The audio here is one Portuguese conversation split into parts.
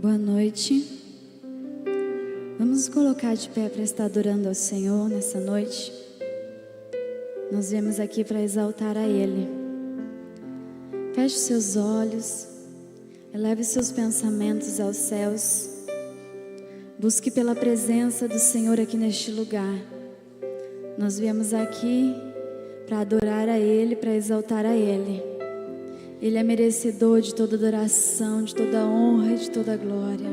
Boa noite. Vamos nos colocar de pé para estar adorando ao Senhor nessa noite. Nós viemos aqui para exaltar a Ele. Feche os seus olhos, eleve seus pensamentos aos céus. Busque pela presença do Senhor aqui neste lugar. Nós viemos aqui para adorar a Ele, para exaltar a Ele. Ele é merecedor de toda adoração, de toda honra e de toda glória.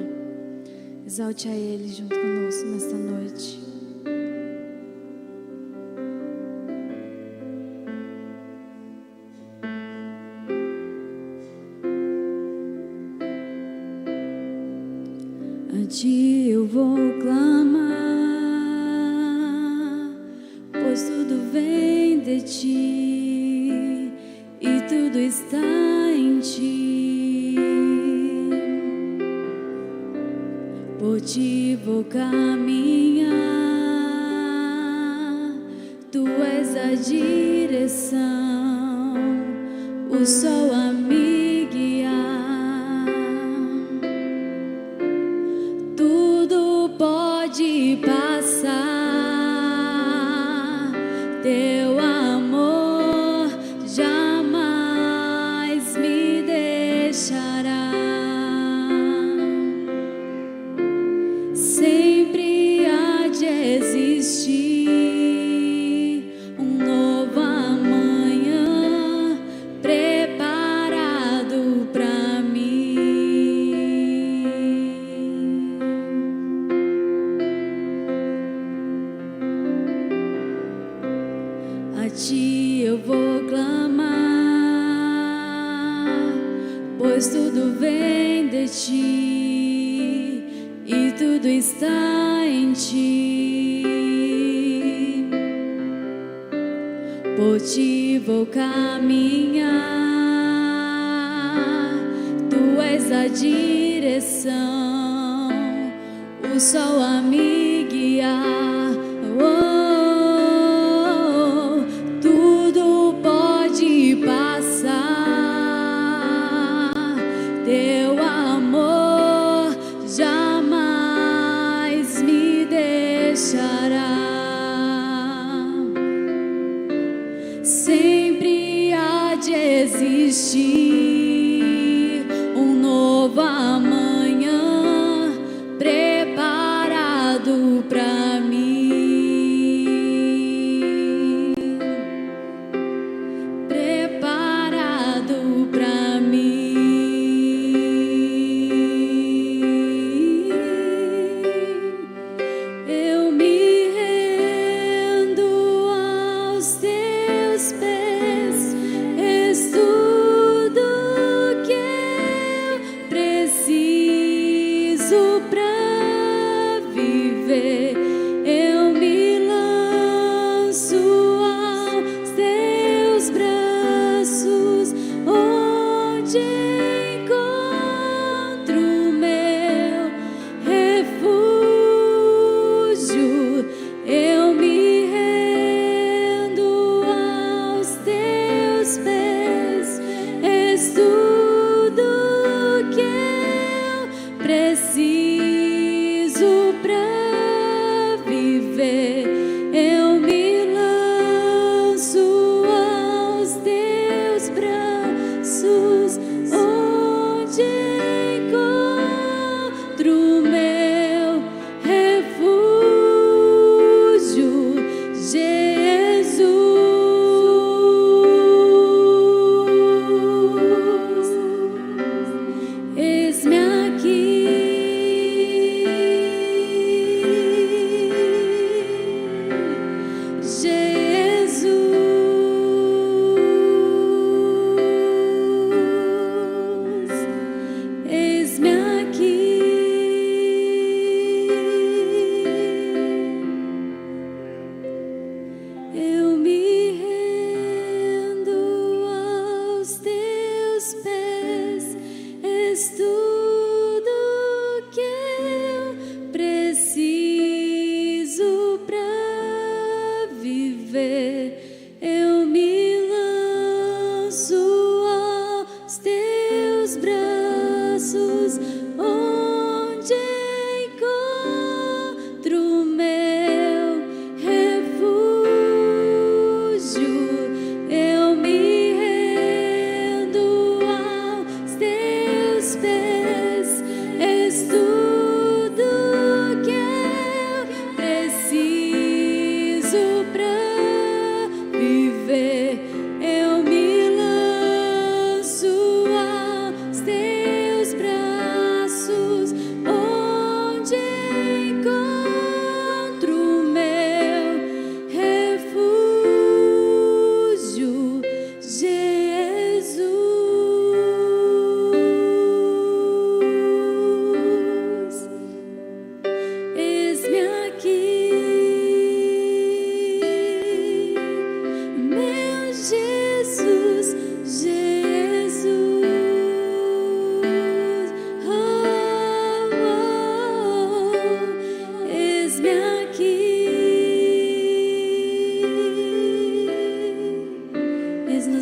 Exalte a Ele junto conosco nesta noite. A Ti eu vou clamar, pois tudo vem de Ti e tudo está em Ti. Por Ti vou caminhar, Tu és a direção, o sol a me guiar. Tudo pode passar, Teu amor jamais me deixará. Sempre há de existir um novo amanhã preparado para mim. A Ti eu vou clamar, pois tudo vem de Ti e tudo está em Ti. Por Ti vou caminhar, Tu és a direção, o sol a me guiar. Oh, tudo pode passar, Teu amor jamais me deixará. Sempre há de existir um novo amanhã preparado para mim. Preparado para mim. Eu me rendo aos Teus pés, és tudo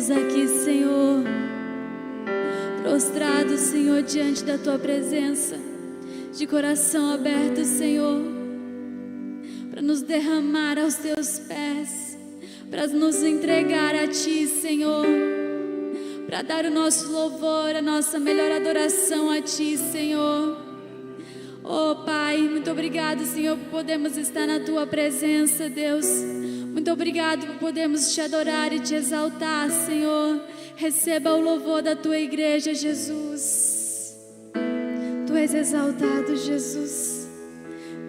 estamos aqui, Senhor, prostrados, Senhor, diante da Tua presença, de coração aberto, Senhor, para nos derramar aos Teus pés, para nos entregar a Ti, Senhor, para dar o nosso louvor, a nossa melhor adoração a Ti, Senhor. Oh Pai, muito obrigado, Senhor, por podermos estar na Tua presença, Deus. Muito obrigado por podermos Te adorar e Te exaltar, Senhor. Receba o louvor da Tua igreja, Jesus. Tu és exaltado, Jesus.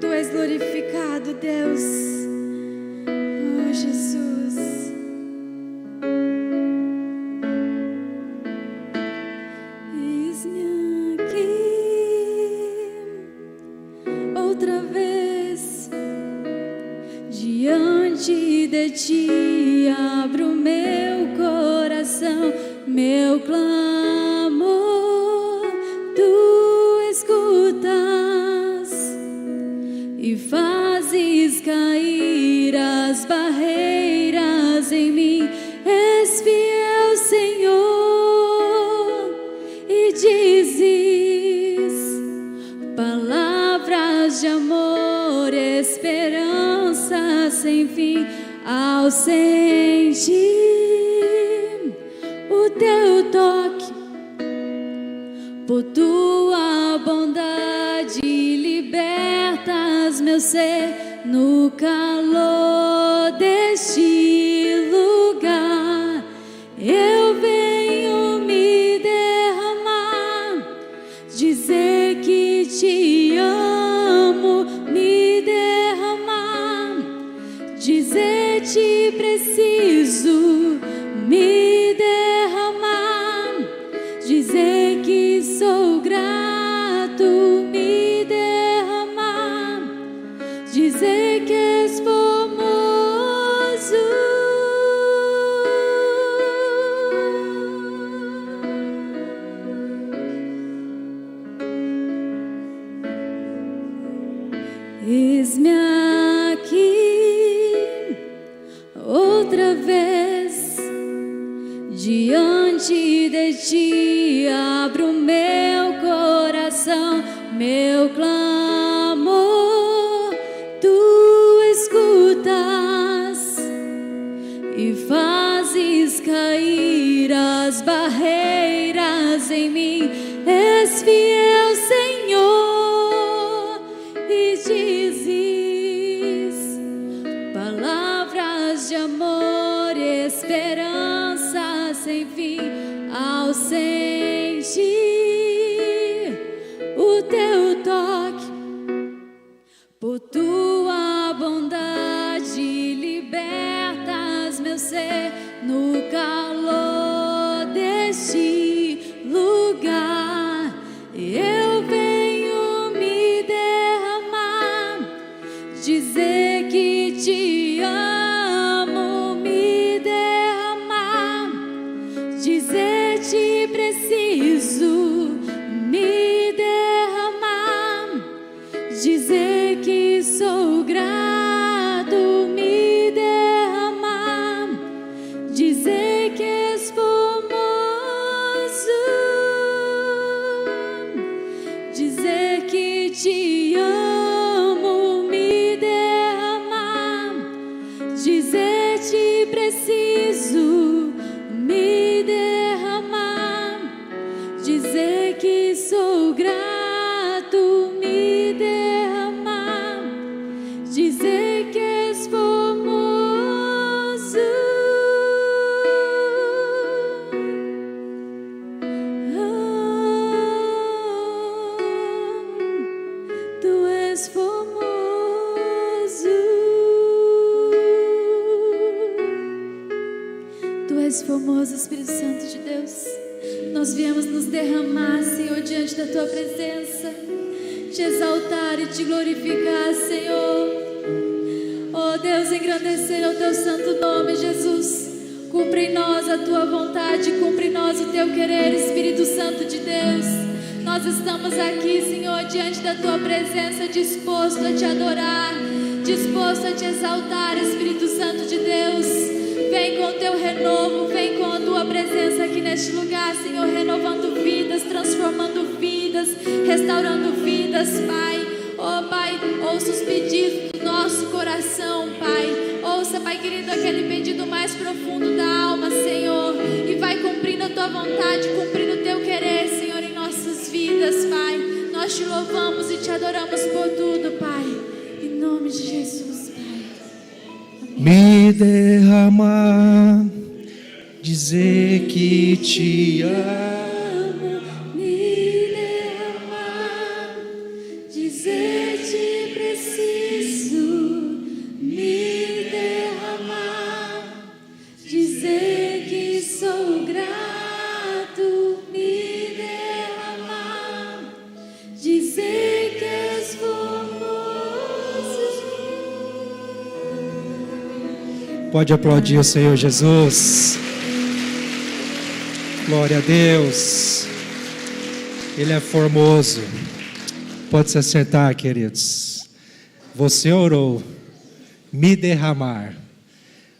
Tu és glorificado, Deus. Oh, Jesus. Outra vez diante de Ti abro meu coração, meu clamor Tu escutas e fazes cair as barreiras em mim. És fiel, Senhor, e dizes palavras de amor, esperança sem fim. Ao sentir o Teu toque, por Tua bondade libertas meu ser. No calor deste lugar eu venho me derramar, dizer que Te amo, me derramar, dizer Te preciso, me derramar, dizer que sou grato, me derramar, dizer que és formoso. Eis-me aqui outra vez diante de Ti abro meu coração, meu clamor Tu escutas e fazes cair as barreiras em mim. És fiel, Senhor, e dizes palavras de amor, esperança sem fim. Ao sentir o Teu toque, por Tua bondade libertas meu ser. No calor deste lugar eu venho me derramar, dizer que Te amo, me derramar, dizer Te preciso, me derramar, dizer que sou grato, me derramar, dizer que és formoso, dizer que Te amo, me derramar, dizer Te preciso, me derramar, dizer que sou grato, me derramar, dizer que és formoso. Tu és formoso. Tu és formoso, Espírito Santo de Deus. Nós viemos nos derramar, Senhor, diante da Tua presença, Te exaltar e Te glorificar, Senhor. Oh Deus, engrandecer ao Teu santo nome, Jesus. Cumpre em nós a Tua vontade, cumpre em nós o Teu querer, Espírito Santo de Deus. Nós estamos aqui, Senhor, diante da Tua presença, disposto a Te adorar, disposto a Te exaltar, Espírito Santo de Deus. Vem com o Teu renovo, vem com a Tua presença. aqui neste lugar, Senhor, renovando vidas, transformando vidas, restaurando vidas, Pai. Oh, Pai, ouça os pedidos do nosso coração, Pai. Ouça, Pai querido, aquele pedido mais profundo da alma, Senhor. E vai cumprindo a Tua vontade, cumprindo o Teu querer, Senhor, em nossas vidas, Pai. Nós Te louvamos e Te adoramos por tudo, Pai. Em nome de Jesus, Pai. Amém. Me derramar, dizer que Te amo. Pode aplaudir o Senhor Jesus. Glória a Deus. Ele é formoso. Pode se assentar, queridos. Você orou, me derramar.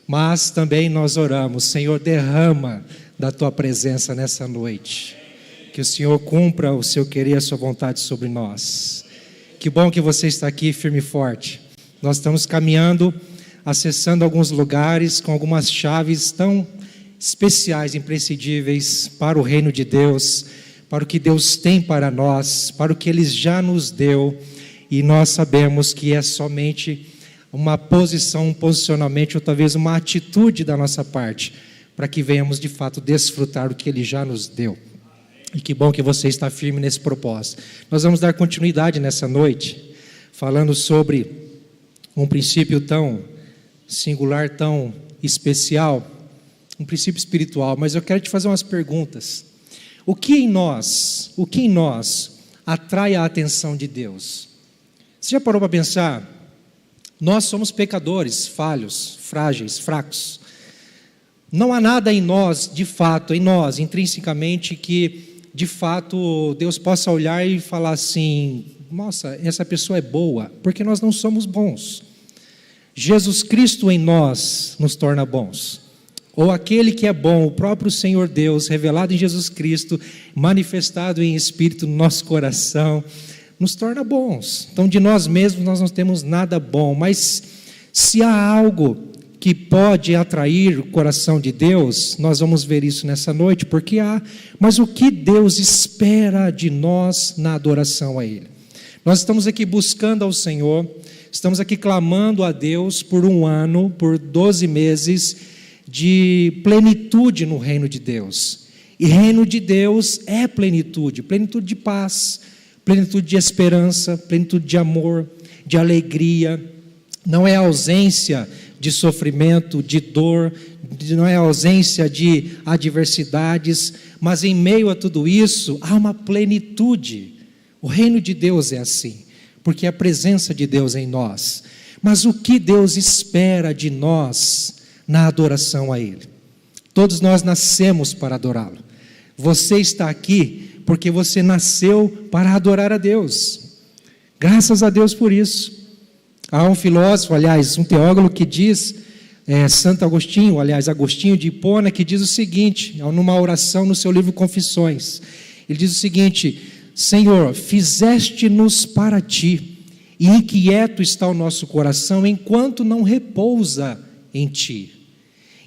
Mas também nós oramos, Senhor, derrama da Tua presença nessa noite. Que o Senhor cumpra o Seu querer, a Sua vontade sobre nós. Que bom que você está aqui firme e forte. Nós estamos caminhando, acessando alguns lugares com algumas chaves tão especiais, imprescindíveis para o reino de Deus, para o que Deus tem para nós, para o que Ele já nos deu, e nós sabemos que é somente uma posição, um posicionamento, ou talvez uma atitude da nossa parte, para que venhamos de fato desfrutar o que Ele já nos deu. E que bom que você está firme nesse propósito. Nós vamos dar continuidade nessa noite, falando sobre um princípio tão singular, tão especial, um princípio espiritual, mas eu quero te fazer umas perguntas. O que em nós atrai a atenção de Deus? Você já parou para pensar? Nós somos pecadores, falhos, frágeis, fracos. Não há nada em nós, de fato, em nós, intrinsecamente, que de fato Deus possa olhar e falar assim: nossa, essa pessoa é boa, porque nós não somos bons. Jesus Cristo em nós nos torna bons, ou aquele que é bom, o próprio Senhor Deus, revelado em Jesus Cristo, manifestado em Espírito no nosso coração, nos torna bons. Então de nós mesmos nós não temos nada bom, mas se há algo que pode atrair o coração de Deus, nós vamos ver isso nessa noite, porque há. Mas o que Deus espera de nós na adoração a Ele? Nós estamos aqui buscando ao Senhor, estamos aqui clamando a Deus por um ano, por 12 meses de plenitude no reino de Deus. E reino de Deus é plenitude, plenitude de paz, plenitude de esperança, plenitude de amor, de alegria. Não é ausência de sofrimento, de dor, não é ausência de adversidades, mas em meio a tudo isso há uma plenitude. O reino de Deus é assim, porque é a presença de Deus em nós. Mas o que Deus espera de nós na adoração a Ele? Todos nós nascemos para adorá-lo. Você está aqui porque você nasceu para adorar a Deus. Graças a Deus por isso. Há um filósofo, aliás, um teólogo que diz, Santo Agostinho, Agostinho de Hipona, que diz o seguinte, numa oração no seu livro Confissões. Ele diz o seguinte: Senhor, fizeste-nos para Ti, e inquieto está o nosso coração, enquanto não repousa em Ti.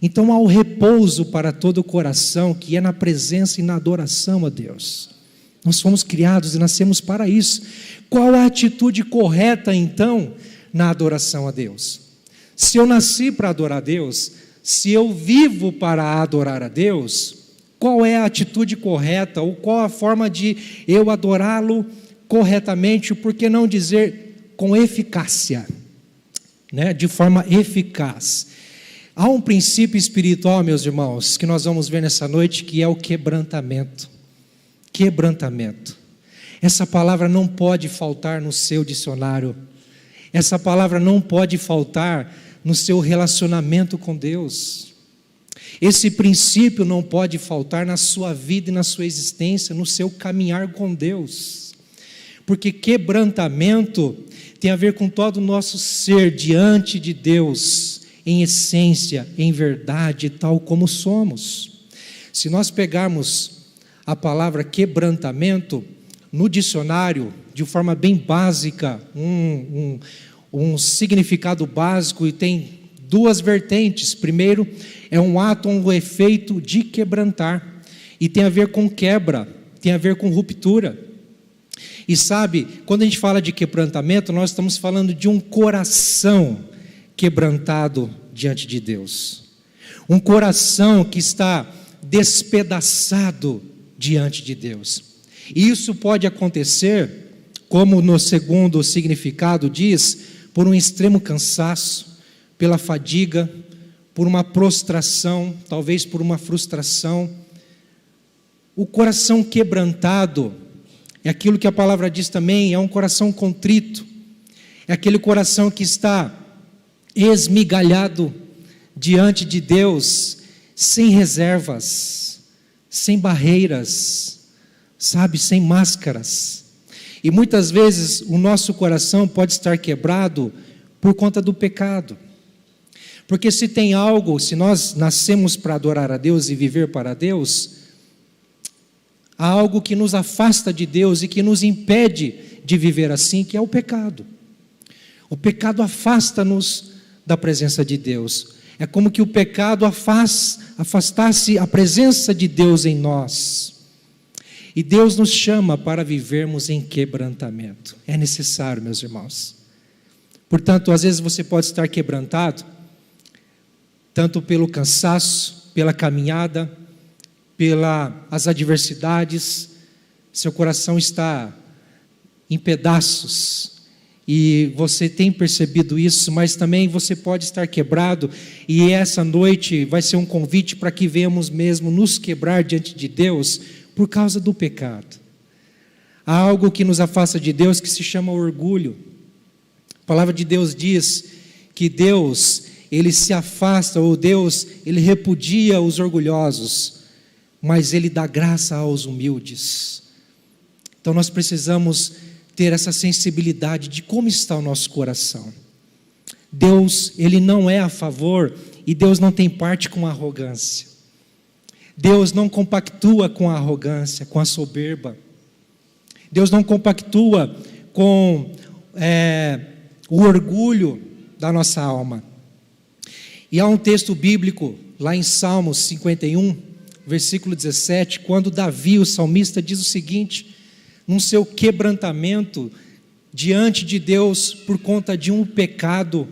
Então há o repouso para todo o coração, que é na presença e na adoração a Deus. Nós fomos criados e nascemos para isso. Qual a atitude correta então na adoração a Deus? Se eu nasci para adorar a Deus, se eu vivo para adorar a Deus, qual é a atitude correta, ou qual a forma de eu adorá-lo corretamente, por que não dizer com eficácia, né? De forma eficaz. Há um princípio espiritual, meus irmãos, que nós vamos ver nessa noite, que é o quebrantamento. Quebrantamento. Essa palavra não pode faltar no seu dicionário. Essa palavra não pode faltar no seu relacionamento com Deus. Esse princípio não pode faltar na sua vida e na sua existência, no seu caminhar com Deus. Porque quebrantamento tem a ver com todo o nosso ser diante de Deus, em essência, em verdade, tal como somos. Se nós pegarmos a palavra quebrantamento, no dicionário, de forma bem básica, um significado básico, e tem duas vertentes. Primeiro, é um ato ou um efeito de quebrantar, e tem a ver com quebra, tem a ver com ruptura. E sabe, quando a gente fala de quebrantamento, nós estamos falando de um coração quebrantado diante de Deus. Um coração que está despedaçado diante de Deus. E isso pode acontecer, como no segundo significado diz, por um extremo cansaço, pela fadiga, por uma prostração, talvez por uma frustração. O coração quebrantado é aquilo que a palavra diz também, é um coração contrito, é aquele coração que está esmigalhado diante de Deus, sem reservas, sem barreiras, sabe, sem máscaras. E muitas vezes o nosso coração pode estar quebrado por conta do pecado. Porque se tem algo, se nós nascemos para adorar a Deus e viver para Deus, há algo que nos afasta de Deus e que nos impede de viver assim, que é o pecado. O pecado afasta-nos da presença de Deus. É como que o pecado afastasse a presença de Deus em nós. E Deus nos chama para vivermos em quebrantamento. É necessário, meus irmãos. Portanto, às vezes você pode estar quebrantado, tanto pelo cansaço, pela caminhada, pelas adversidades. Seu coração está em pedaços, e você tem percebido isso, mas também você pode estar quebrado, e essa noite vai ser um convite para que venhamos mesmo nos quebrar diante de Deus, por causa do pecado. Há algo que nos afasta de Deus que se chama orgulho. A palavra de Deus diz que Deus, Ele se afasta, ou Deus, Ele repudia os orgulhosos, mas Ele dá graça aos humildes. Então nós precisamos ter essa sensibilidade de como está o nosso coração. Deus, Ele não é a favor, e Deus não tem parte com a arrogância. Deus não compactua com a arrogância, com a soberba. Deus não compactua com o orgulho da nossa alma. E há um texto bíblico, lá em Salmos 51, versículo 17, quando Davi, o salmista, diz o seguinte: num seu quebrantamento diante de Deus, por conta de um pecado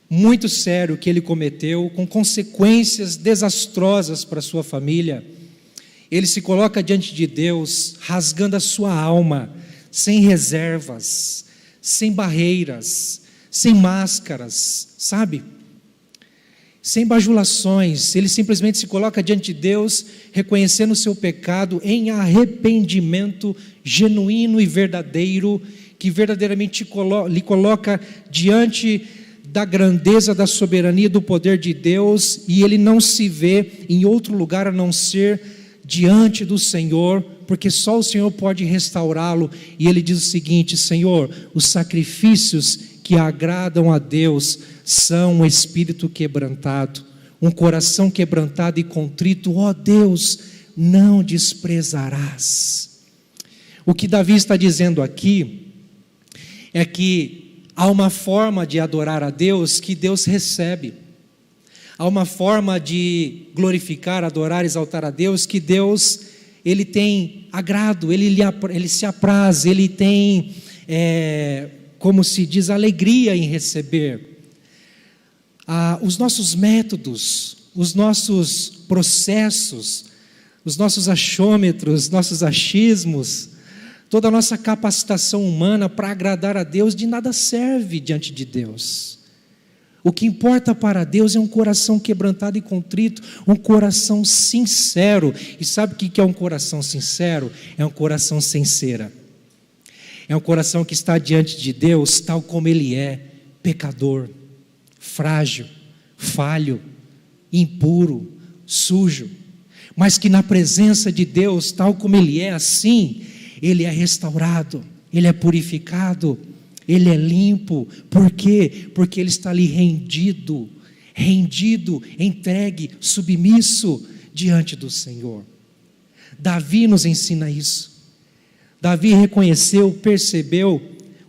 muito sério que ele cometeu, com consequências desastrosas para a sua família, ele se coloca diante de Deus, rasgando a sua alma, sem reservas, sem barreiras, sem máscaras, sabe? Sem bajulações. Ele simplesmente se coloca diante de Deus, reconhecendo o seu pecado arrependimento genuíno e verdadeiro, que verdadeiramente lhe coloca diante da grandeza, da soberania, do poder de Deus, e ele não se vê em outro lugar a não ser diante do Senhor, porque só o Senhor pode restaurá-lo. E ele diz o seguinte: Senhor, os sacrifícios que agradam a Deus são um espírito quebrantado, um coração quebrantado e contrito, ó Deus, não desprezarás. O que Davi está dizendo aqui é que há uma forma de adorar a Deus que Deus recebe. Há uma forma de glorificar, adorar, exaltar a Deus que Deus, Ele tem agrado, Ele se apraz, Ele tem, como se diz, alegria em receber. Os nossos métodos, os nossos processos, os nossos achômetros, nossos achismos, toda a nossa capacitação humana para agradar a Deus, de nada serve diante de Deus. O que importa para Deus é um coração quebrantado e contrito, um coração sincero. E sabe o que é um coração sincero? É um coração sem cera. É um coração que está diante de Deus tal como Ele é, pecador, frágil, falho, impuro, sujo, mas que na presença de Deus, tal como Ele é, assim, Ele é restaurado, Ele é purificado, Ele é limpo. Por quê? Porque Ele está ali rendido, entregue, submisso diante do Senhor. Davi nos ensina isso. Davi reconheceu, percebeu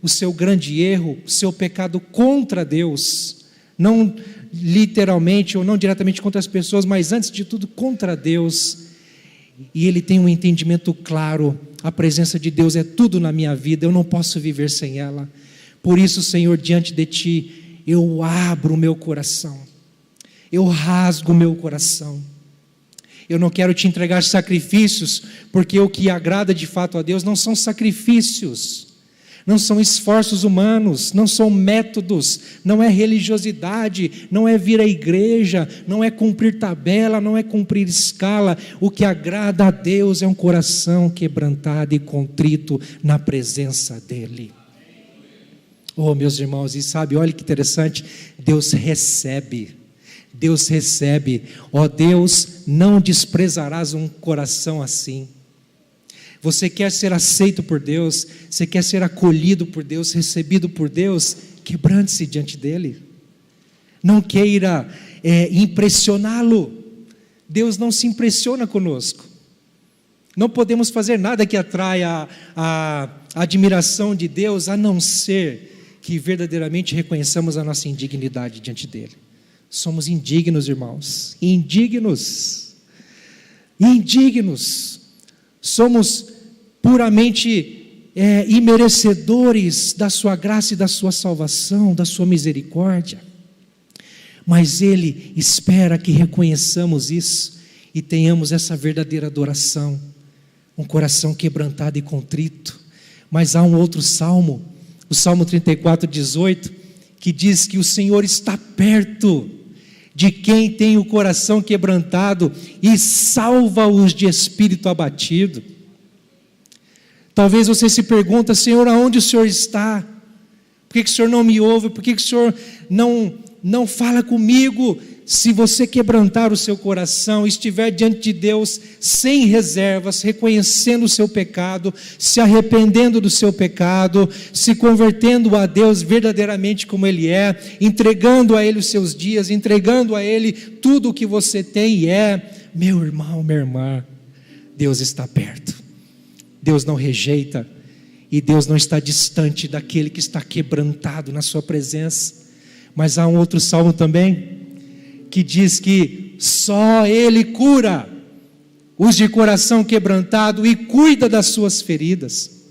o seu grande erro, o seu pecado contra Deus, não literalmente ou não diretamente contra as pessoas, mas antes de tudo contra Deus. E ele tem um entendimento claro: a presença de Deus é tudo na minha vida, eu não posso viver sem ela. Por isso, Senhor, diante de Ti, eu abro o meu coração, eu rasgo o meu coração. Eu não quero Te entregar sacrifícios, porque o que agrada de fato a Deus não são sacrifícios, não são esforços humanos, não são métodos, não é religiosidade, não é vir à igreja, não é cumprir tabela, não é cumprir escala. O que agrada a Deus é um coração quebrantado e contrito na presença dEle. Oh, meus irmãos, e sabe, olha que interessante, Deus recebe. Ó Deus, não desprezarás um coração assim. Você quer ser aceito por Deus, você quer ser acolhido por Deus, recebido por Deus, quebrante-se diante dEle. Não queira impressioná-lo. Deus não se impressiona conosco. Não podemos fazer nada que atraia a admiração de Deus, a não ser que verdadeiramente reconheçamos a nossa indignidade diante dEle. Somos indignos, irmãos, indignos. Somos puramente imerecedores da sua graça e da sua salvação, da sua misericórdia. Mas Ele espera que reconheçamos isso e tenhamos essa verdadeira adoração, um coração quebrantado e contrito. Mas há um outro salmo, o Salmo 34:18, que diz que o Senhor está perto de quem tem o coração quebrantado e salva-os de espírito abatido. Talvez você se pergunta: Senhor, aonde o Senhor está? Por que o Senhor não me ouve? Por que o Senhor não fala comigo? Se você quebrantar o seu coração, estiver diante de Deus sem reservas, reconhecendo o seu pecado, se arrependendo do seu pecado, se convertendo a Deus verdadeiramente como Ele é, entregando a Ele os seus dias, entregando a Ele tudo o que você tem e é, meu irmão, minha irmã, Deus está perto. Deus não rejeita e Deus não está distante daquele que está quebrantado na sua presença. Mas há um outro salmo também, que diz que só Ele cura os de coração quebrantado e cuida das suas feridas.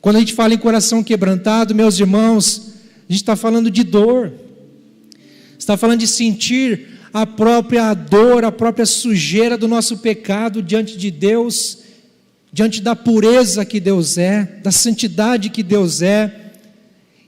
Quando a gente fala em coração quebrantado, meus irmãos, a gente está falando de dor, está falando de sentir a própria dor, a própria sujeira do nosso pecado diante de Deus, diante da pureza que Deus é, da santidade que Deus é,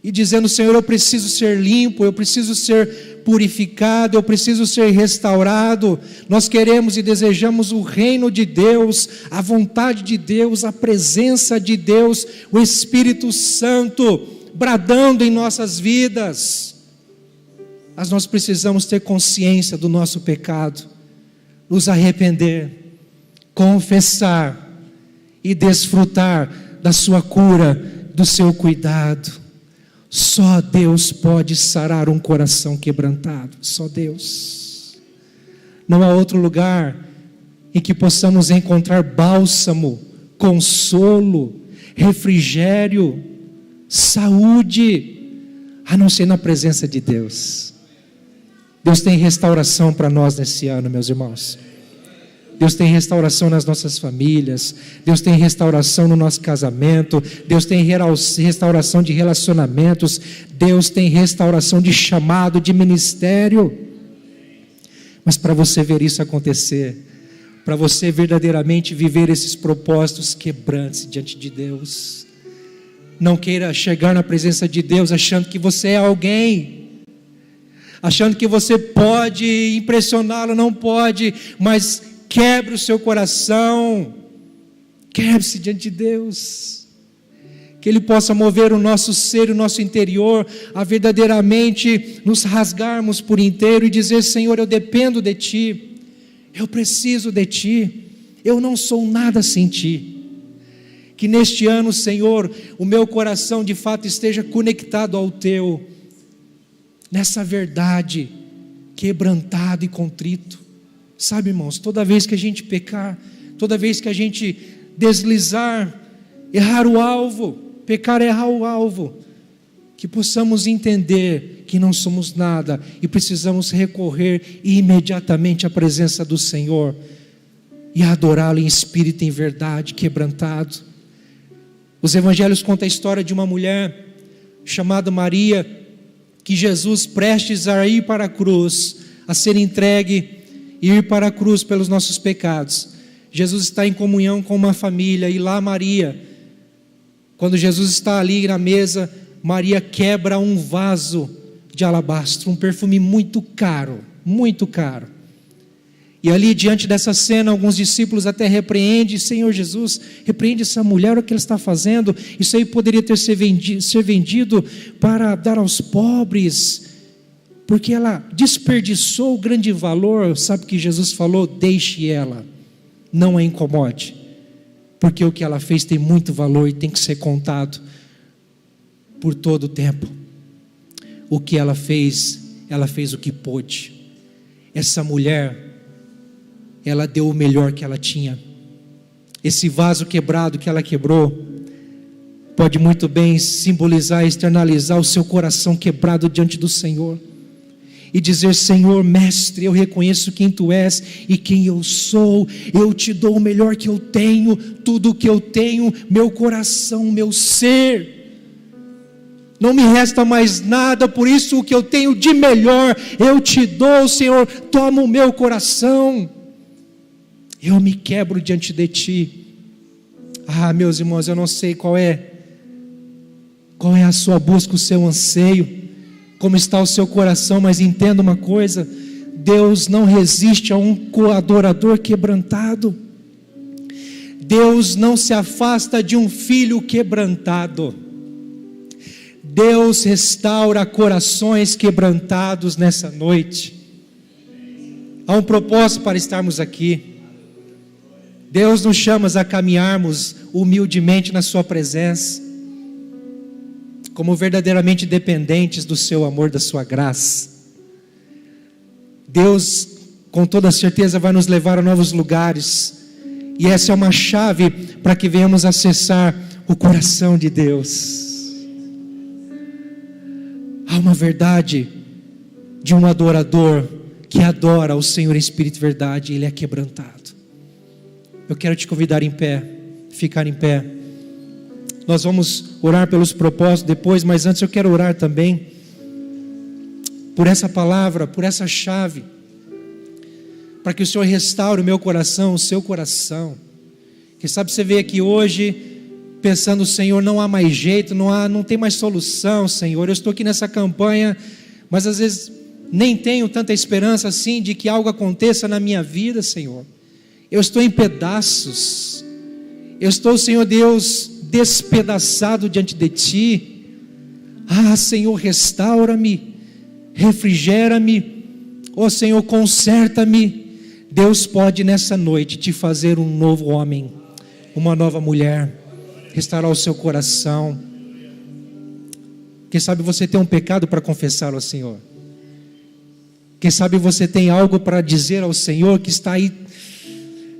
e dizendo: Senhor, eu preciso ser limpo, eu preciso ser purificado, eu preciso ser restaurado. Nós queremos e desejamos o reino de Deus, a vontade de Deus, a presença de Deus, o Espírito Santo bradando em nossas vidas. Mas nós precisamos ter consciência do nosso pecado, nos arrepender, confessar e desfrutar da sua cura, do seu cuidado. Só Deus pode sarar um coração quebrantado, só Deus. Não há outro lugar em que possamos encontrar bálsamo, consolo, refrigério, saúde, a não ser na presença de Deus. Deus tem restauração para nós nesse ano, meus irmãos. Deus tem restauração nas nossas famílias, Deus tem restauração no nosso casamento, Deus tem restauração de relacionamentos, Deus tem restauração de chamado, de ministério. Mas para você ver isso acontecer, para você verdadeiramente viver esses propósitos, quebrante-se diante de Deus. Não queira chegar na presença de Deus achando que você é alguém, achando que você pode impressioná-lo. Não pode, mas quebre o seu coração, quebre-se diante de Deus, que Ele possa mover o nosso ser, o nosso interior, a verdadeiramente nos rasgarmos por inteiro e dizer: Senhor, eu dependo de Ti, eu preciso de Ti, eu não sou nada sem Ti. Que neste ano, Senhor, o meu coração de fato esteja conectado ao Teu, nessa verdade, quebrantado e contrito. Sabe, irmãos, toda vez que a gente pecar, toda vez que a gente deslizar, errar o alvo, pecar é errar o alvo, que possamos entender que não somos nada e precisamos recorrer imediatamente à presença do Senhor e adorá-lo em espírito e em verdade, quebrantado. Os evangelhos contam a história de uma mulher chamada Maria, que Jesus, prestes a ir para a cruz, a ser entregue e ir para a cruz pelos nossos pecados, Jesus está em comunhão com uma família, e lá Maria, quando Jesus está ali na mesa, Maria quebra um vaso de alabastro, um perfume muito caro, e ali diante dessa cena, alguns discípulos até repreendem: Senhor Jesus, repreende essa mulher, o que ela está fazendo, isso aí poderia ser vendido para dar aos pobres, porque ela desperdiçou o grande valor. Sabe o que Jesus falou? Deixe ela, não a incomode, porque o que ela fez tem muito valor e tem que ser contado por todo o tempo. O que ela fez o que pôde. Essa mulher, ela deu o melhor que ela tinha. Esse vaso quebrado que ela quebrou pode muito bem simbolizar, externalizar o seu coração quebrado diante do Senhor e dizer: Senhor, mestre, eu reconheço quem tu és e quem eu sou, eu te dou o melhor que eu tenho, tudo o que eu tenho, meu coração, meu ser, não me resta mais nada, por isso o que eu tenho de melhor eu te dou, Senhor, toma o meu coração, eu me quebro diante de ti. Meus irmãos, eu não sei qual é a sua busca, o seu anseio, como está o seu coração, mas entenda uma coisa: Deus não resiste a um adorador quebrantado. Deus não se afasta de um filho quebrantado. Deus restaura corações quebrantados nessa noite. Há um propósito para estarmos aqui. Deus nos chama a caminharmos humildemente na sua presença, como verdadeiramente dependentes do seu amor, da sua graça. Deus, com toda certeza, vai nos levar a novos lugares, e essa é uma chave para que venhamos acessar o coração de Deus. Há uma verdade de um adorador que adora o Senhor em espírito e verdade, ele é quebrantado. Eu quero te convidar em pé, ficar em pé. Nós vamos orar pelos propósitos depois, mas antes eu quero orar também por essa palavra, por essa chave, para que o Senhor restaure o meu coração, o seu coração. Quem sabe você veio aqui hoje pensando: Senhor, não há mais jeito, não tem mais solução, Senhor, eu estou aqui nessa campanha, mas às vezes nem tenho tanta esperança assim de que algo aconteça na minha vida, Senhor. Eu estou em pedaços, eu estou, Senhor Deus, despedaçado diante de ti. Senhor, restaura-me, refrigera-me, Senhor, conserta-me. Deus pode nessa noite te fazer um novo homem, uma nova mulher, restaurar o seu coração. Quem sabe você tem um pecado para confessar ao Senhor. Quem sabe você tem algo para dizer ao Senhor que está aí,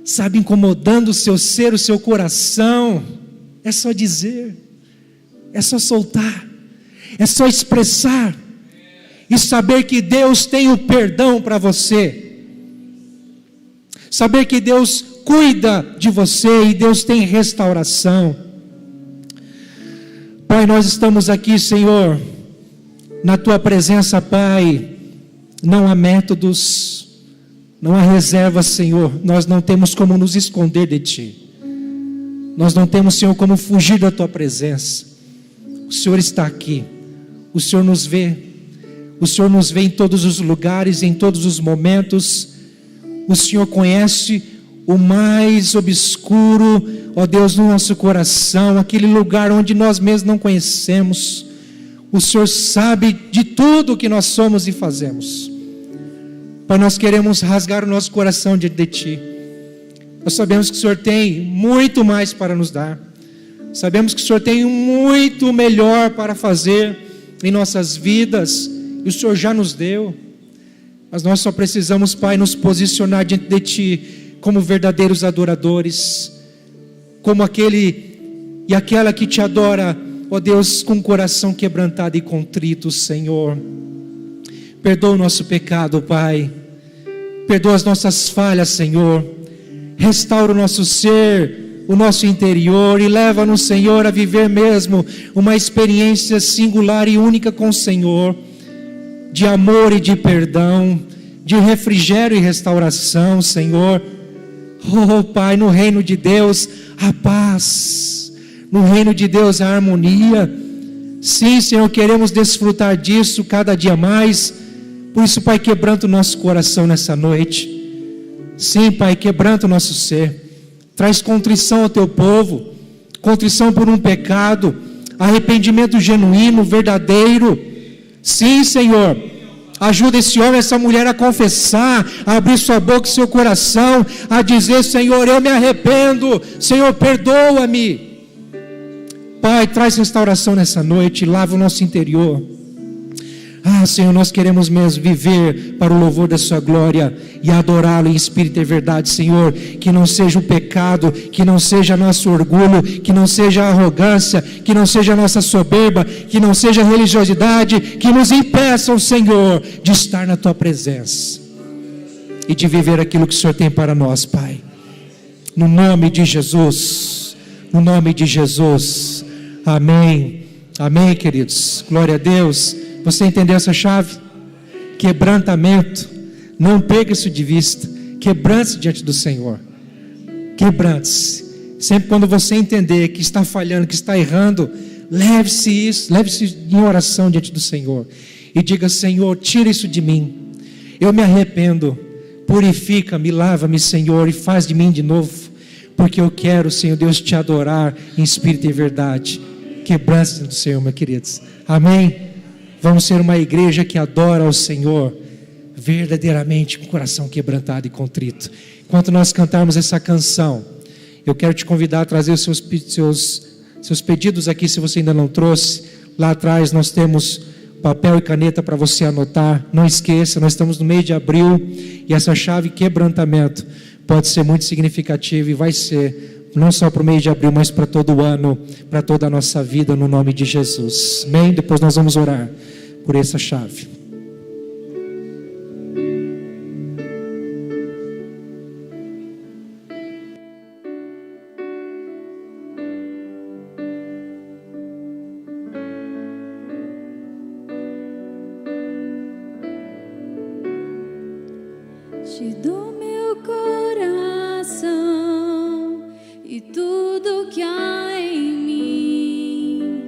sabe, incomodando o seu ser, o seu coração. É só dizer, é só soltar, é só expressar e saber que Deus tem o perdão para você, saber que Deus cuida de você e Deus tem restauração. Pai, nós estamos aqui, Senhor, na tua presença, Pai. Não há métodos, não há reserva, Senhor. Nós não temos como nos esconder de ti. Nós não temos, Senhor, como fugir da tua presença. O Senhor está aqui. O Senhor nos vê. O Senhor nos vê em todos os lugares, em todos os momentos. O Senhor conhece o mais obscuro, ó Deus, no nosso coração, aquele lugar onde nós mesmos não conhecemos. O Senhor sabe de tudo o que nós somos e fazemos. Pai, nós queremos rasgar o nosso coração diante de ti. Nós sabemos que o Senhor tem muito mais para nos dar. Sabemos que o Senhor tem muito melhor para fazer em nossas vidas, e o Senhor já nos deu. Mas nós só precisamos, Pai, nos posicionar diante de Ti como verdadeiros adoradores, como aquele e aquela que Te adora, ó Deus, com o coração quebrantado e contrito, Senhor. Perdoa o nosso pecado, Pai. Perdoa as nossas falhas, Senhor. Restaura o nosso ser, o nosso interior, e leva-nos, Senhor, a viver mesmo uma experiência singular e única com o Senhor, de amor e de perdão, de refrigério e restauração, Senhor. Oh, Pai, no reino de Deus a paz, no reino de Deus a harmonia. Sim, Senhor, queremos desfrutar disso cada dia mais. Por isso, Pai, quebranta o nosso coração nessa noite. Sim, Pai, quebranta o nosso ser. Traz contrição ao Teu povo, contrição por um pecado, arrependimento genuíno, verdadeiro. Sim, Senhor, ajuda esse homem, essa mulher a confessar, a abrir sua boca e seu coração, a dizer: Senhor, eu me arrependo, Senhor, perdoa-me. Pai, traz restauração nessa noite, lava o nosso interior. Ah, Senhor, nós queremos mesmo viver para o louvor da Sua glória e adorá-lo em espírito e verdade, Senhor. Que não seja o pecado, que não seja nosso orgulho, que não seja a arrogância, que não seja a nossa soberba, que não seja a religiosidade, que nos impeçam, Senhor, de estar na Tua presença e de viver aquilo que o Senhor tem para nós, Pai. No nome de Jesus, no nome de Jesus. Amém, amém, queridos. Glória a Deus. Você entendeu essa chave? Quebrantamento. Não perca isso de vista. Quebrante-se diante do Senhor. Quebrante-se. Sempre quando você entender que está falhando, que está errando, leve-se em oração diante do Senhor. E diga: Senhor, tira isso de mim. Eu me arrependo. Purifica-me, lava-me, Senhor, e faz de mim de novo. Porque eu quero, Senhor Deus, Te adorar em espírito e verdade. Quebrante-se do Senhor, meus queridos. Amém? Vamos ser uma igreja que adora ao Senhor verdadeiramente, com o coração quebrantado e contrito. Enquanto nós cantarmos essa canção, eu quero te convidar a trazer os seus pedidos aqui, se você ainda não trouxe. Lá atrás nós temos papel e caneta para você anotar. Não esqueça, nós estamos no mês de abril e essa chave quebrantamento pode ser muito significativa e vai ser não só para o mês de abril, mas para todo o ano, para toda a nossa vida, no nome de Jesus. Amém? Depois nós vamos orar por essa chave. Te dou meu coração e tudo que há em mim,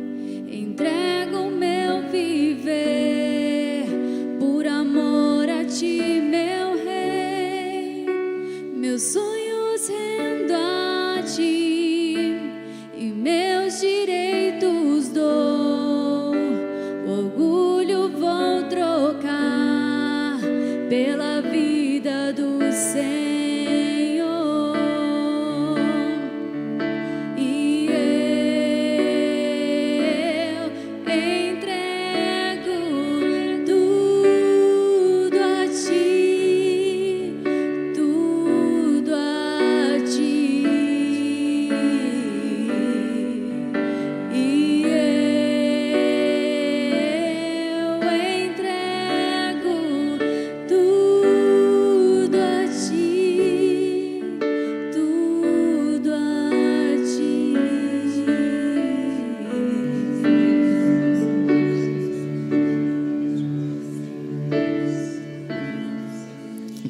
entrego meu viver por amor a Ti, meu Rei. Meus sonhos rendo a Ti e meus direitos dou. O orgulho vou trocar pela vida do Senhor.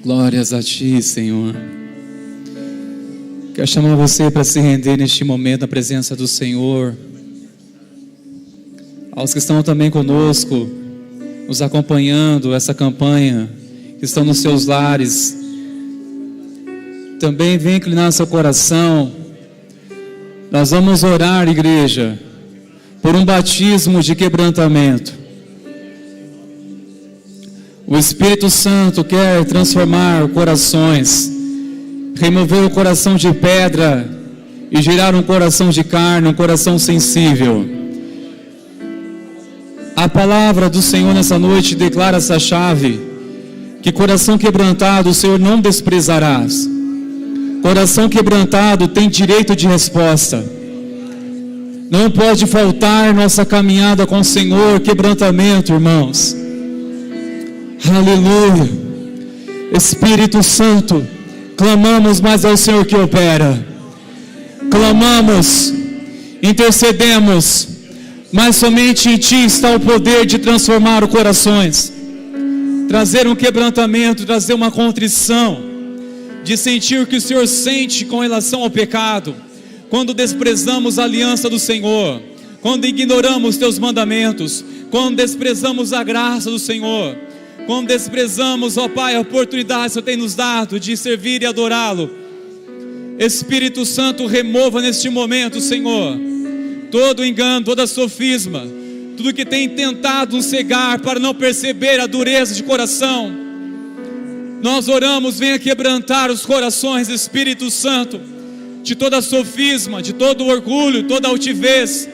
Glórias a Ti, Senhor. Quero chamar você para se render neste momento na presença do Senhor. Aos que estão também conosco, nos acompanhando essa campanha, que estão nos seus lares, também vem inclinar seu coração. Nós vamos orar, igreja, por um batismo de quebrantamento. O Espírito Santo quer transformar corações, remover o coração de pedra e gerar um coração de carne, um coração sensível. A palavra do Senhor nessa noite declara essa chave, que coração quebrantado o Senhor não desprezarás. Coração quebrantado tem direito de resposta. Não pode faltar nossa caminhada com o Senhor quebrantamento, irmãos. Aleluia. Espírito Santo, clamamos, mas é o Senhor que opera. Clamamos, intercedemos, mas somente em Ti está o poder de transformar os corações, trazer um quebrantamento, trazer uma contrição, de sentir o que o Senhor sente com relação ao pecado, quando desprezamos a aliança do Senhor, quando ignoramos Teus mandamentos, quando desprezamos a graça do Senhor, quando desprezamos, ó Pai, a oportunidade que o Senhor tem nos dado de servir e adorá-lo. Espírito Santo, remova neste momento, Senhor, todo engano, toda sofisma, tudo que tem tentado nos cegar para não perceber a dureza de coração. Nós oramos, venha quebrantar os corações, Espírito Santo, de toda sofisma, de todo orgulho, toda altivez.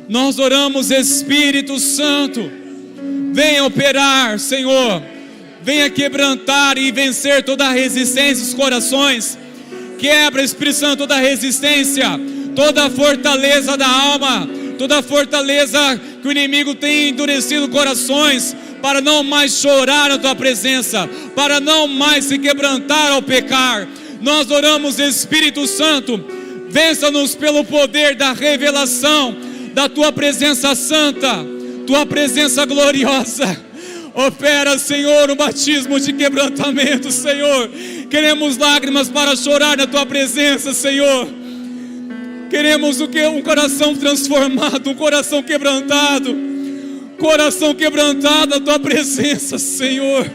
Nós oramos, Espírito Santo, venha operar, Senhor, venha quebrantar e vencer toda a resistência dos corações. Quebra, Espírito Santo, toda a resistência, toda a fortaleza da alma, toda a fortaleza que o inimigo tem endurecido corações, para não mais chorar na Tua presença, para não mais se quebrantar ao pecar. Nós oramos, Espírito Santo, vença-nos pelo poder da revelação da Tua presença santa, Tua presença gloriosa. Opera, Senhor, um batismo de quebrantamento, Senhor. Queremos lágrimas para chorar na Tua presença, Senhor. Queremos o que? Um coração transformado, um coração quebrantado na Tua presença, Senhor.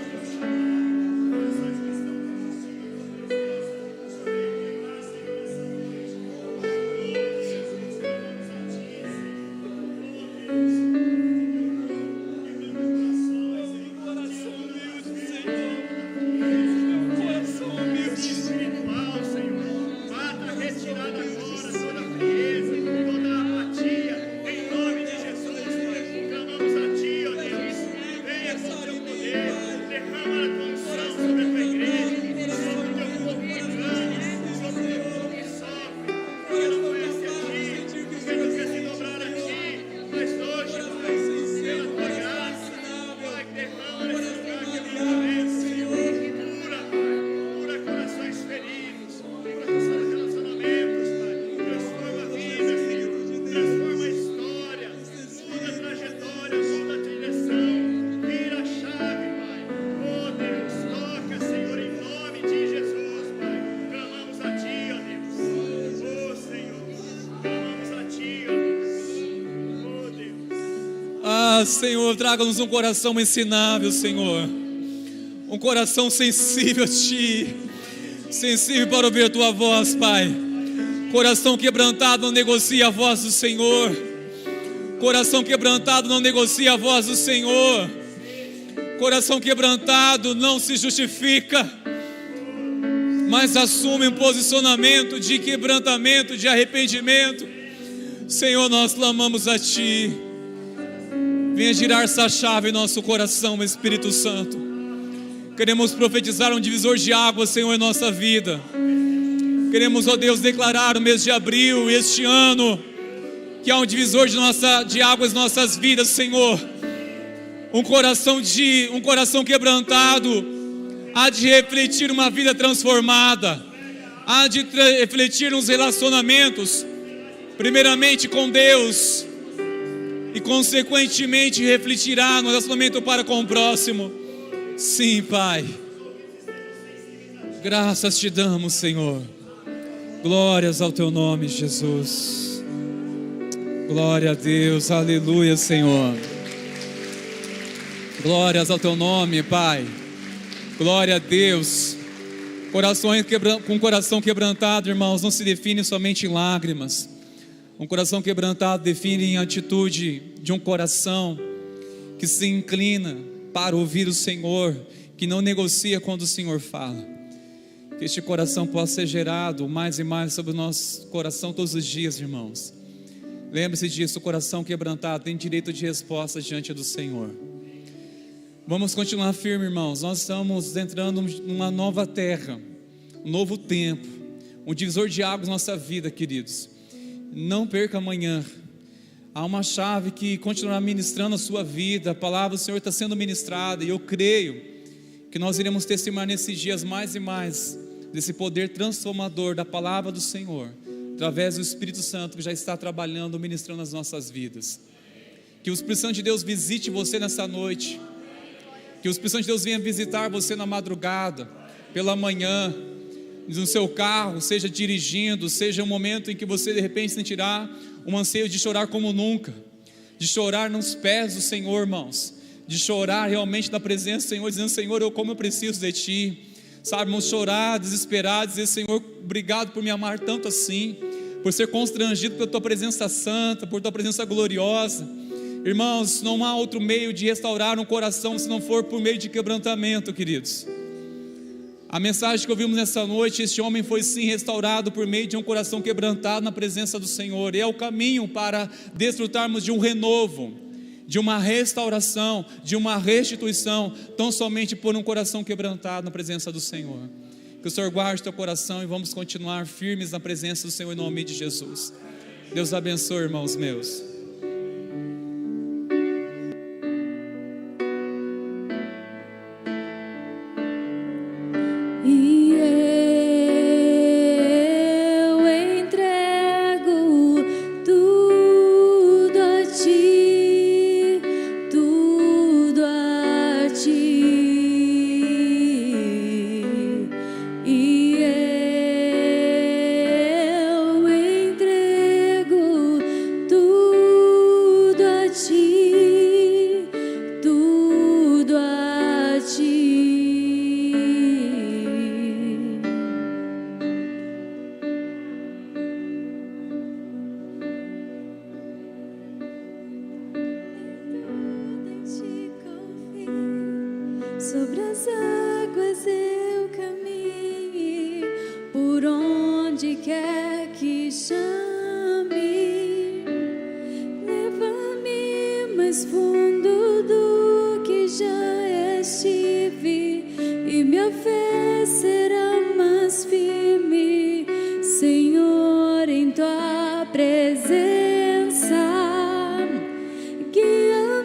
Senhor, traga-nos um coração ensinável, Senhor, um coração sensível a Ti, sensível para ouvir a Tua voz, Pai. Coração quebrantado não negocia a voz do Senhor, coração quebrantado não negocia a voz do Senhor, coração quebrantado não se justifica, mas assume um posicionamento de quebrantamento, de arrependimento. Senhor, nós clamamos a Ti. Venha girar essa chave em nosso coração, Espírito Santo. Queremos profetizar um divisor de águas, Senhor, em nossa vida. Queremos, ó Deus, declarar o mês de abril, este ano, que há um divisor de águas em nossas vidas, Senhor. Um coração quebrantado há de refletir uma vida transformada, há de refletir uns relacionamentos, primeiramente com Deus, e consequentemente refletirá no relacionamento para com o próximo. Sim, Pai, graças Te damos, Senhor. Glórias ao Teu nome, Jesus. Glória a Deus, aleluia, Senhor. Glórias ao Teu nome, Pai. Glória a Deus. Com coração quebrantado, irmãos, não se define somente em lágrimas. Um coração quebrantado define em atitude de um coração que se inclina para ouvir o Senhor, que não negocia quando o Senhor fala. Que este coração possa ser gerado mais e mais sobre o nosso coração todos os dias, irmãos. Lembre-se disso, o coração quebrantado tem direito de resposta diante do Senhor. Vamos continuar firme, irmãos. Nós estamos entrando numa nova terra, um novo tempo, um divisor de águas na nossa vida, queridos. Não perca amanhã. Há uma chave que continuará ministrando a sua vida. A palavra do Senhor está sendo ministrada, e eu creio que nós iremos testemunhar nesses dias mais e mais desse poder transformador da palavra do Senhor, através do Espírito Santo que já está trabalhando, ministrando as nossas vidas. Que o Espírito Santo de Deus visite você nessa noite. Que o Espírito Santo de Deus venha visitar você na madrugada, pela manhã, no seu carro, seja dirigindo, seja um momento em que você de repente sentirá um anseio de chorar como nunca, de chorar nos pés do Senhor, irmãos, de chorar realmente na presença do Senhor, dizendo: Senhor, como eu preciso de Ti, sabe, irmãos, chorar, desesperado, dizer: Senhor, obrigado por me amar tanto assim, por ser constrangido pela Tua presença santa, por Tua presença gloriosa. Irmãos, não há outro meio de restaurar um coração se não for por meio de quebrantamento, queridos. A mensagem que ouvimos nessa noite: este homem foi sim restaurado por meio de um coração quebrantado na presença do Senhor. E é o caminho para desfrutarmos de um renovo, de uma restauração, de uma restituição, tão somente por um coração quebrantado na presença do Senhor. Que o Senhor guarde teu coração e vamos continuar firmes na presença do Senhor em nome de Jesus. Deus abençoe, irmãos meus. Sobre as águas eu caminhe, por onde quer que chame, leva-me mais fundo.